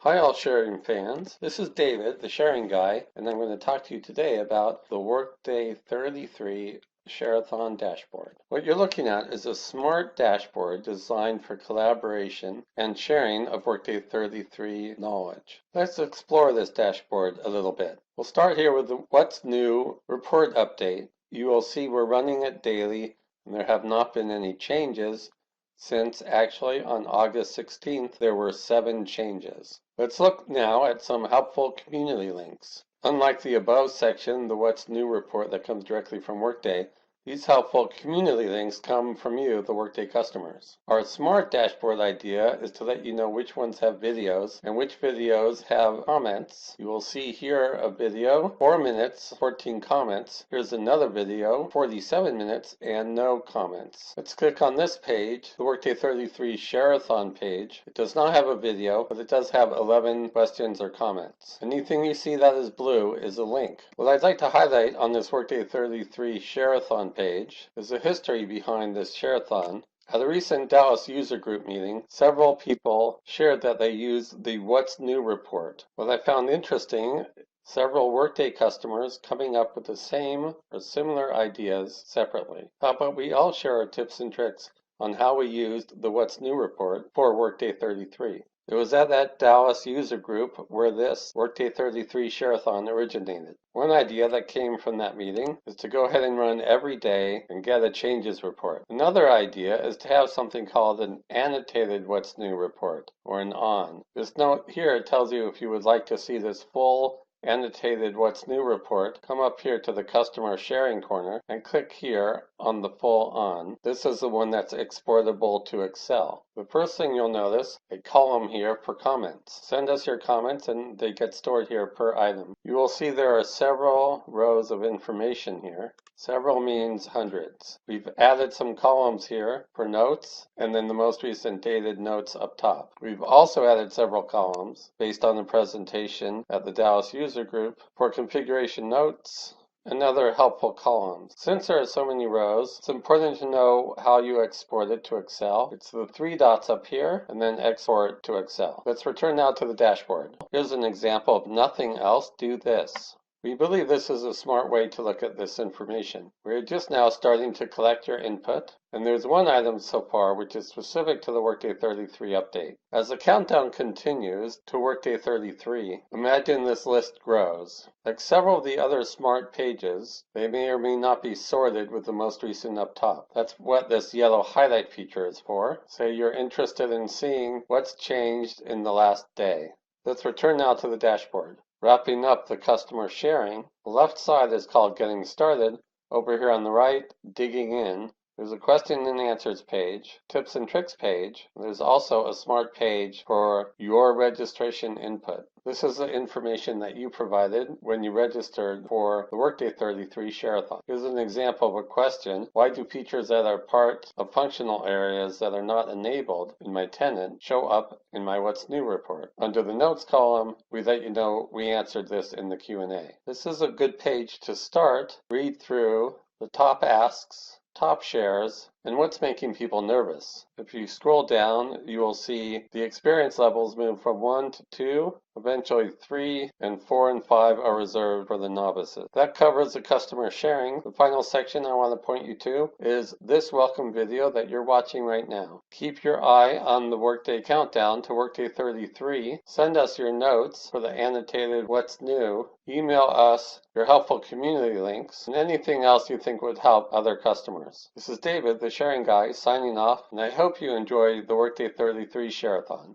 Hi all sharing fans, this is David, the sharing guy, and I'm going to talk to you today about the Workday 33 Share-a-thon dashboard. What you're looking at is a smart dashboard designed for collaboration and sharing of Workday 33 knowledge. Let's explore this dashboard a little bit. We'll start here with the What's New report update. You will see we're running it daily and there have not been any changes since actually on August 16th there were 7 changes. Let's look now at some helpful community links. Unlike the above section, the What's New report that comes directly from Workday, these helpful community links come from you, the Workday customers. Our smart dashboard idea is to let you know which ones have videos and which videos have comments. You will see here a video, 4 minutes, 14 comments. Here's another video, 47 minutes, and no comments. Let's click on this page, the Workday 33 Share-a-thon page. It does not have a video, but it does have 11 questions or comments. Anything you see that is blue is a link. What I'd like to highlight on this Workday 33 Share-a-thon page is the history behind this Share-a-thon. At a recent Dallas user group meeting, several people shared that they used the What's New report. What I found interesting, several Workday customers coming up with the same or similar ideas separately. How about we all share our tips and tricks on how we used the What's New report for Workday 33. It was at that Dallas user group where this Workday 33 Share-a-thon originated. One idea that came from that meeting is to go ahead and run every day and get a changes report. Another idea is to have something called an annotated What's New report, or an ON. This note here tells you if you would like to see this full annotated What's New report, come up here to the customer sharing corner and click here on the full ON. This is the one that's exportable to Excel. The first thing you'll notice, a column here for comments. Send us your comments and they get stored here per item. You will see there are several rows of information here. Several means hundreds. We've added some columns here for notes and then the most recent dated notes up top. We've also added several columns based on the presentation at the Dallas user group for configuration notes and other helpful columns. Since there are so many rows, it's important to know how you export it to Excel. It's the 3 dots up here and then export to Excel. Let's return now to the dashboard. Here's an example of nothing else. Do this. We believe this is a smart way to look at this information. We're just now starting to collect your input, and there's one item so far which is specific to the Workday 33 update. As the countdown continues to Workday 33, imagine this list grows. Like several of the other smart pages, they may or may not be sorted with the most recent up top. That's what this yellow highlight feature is for. Say you're interested in seeing what's changed in the last day. Let's return now to the dashboard. Wrapping up the customer sharing, the left side is called Getting Started. Over here on the right, Digging In. There's a question and answers page, tips and tricks page. There's also a smart page for your registration input. This is the information that you provided when you registered for the Workday 33 Share-a-thon. Here's an example of a question. Why do features that are part of functional areas that are not enabled in my tenant show up in my What's New report? Under the notes column, we let you know we answered this in the Q&A. This is a good page to start. Read through the top asks, top shares, and what's making people nervous. If you scroll down, you will see the experience levels move from 1 to 2, eventually 3, and 4 and 5 are reserved for the novices. That covers the customer sharing. The final section I want to point you to is this welcome video that you're watching right now. Keep your eye on the Workday countdown to Workday 33. Send us your notes for the annotated What's New. Email us your helpful community links and anything else you think would help other customers. This is David, the sharing guy, signing off, and I hope you enjoy the Workday 33 Share-a-thon.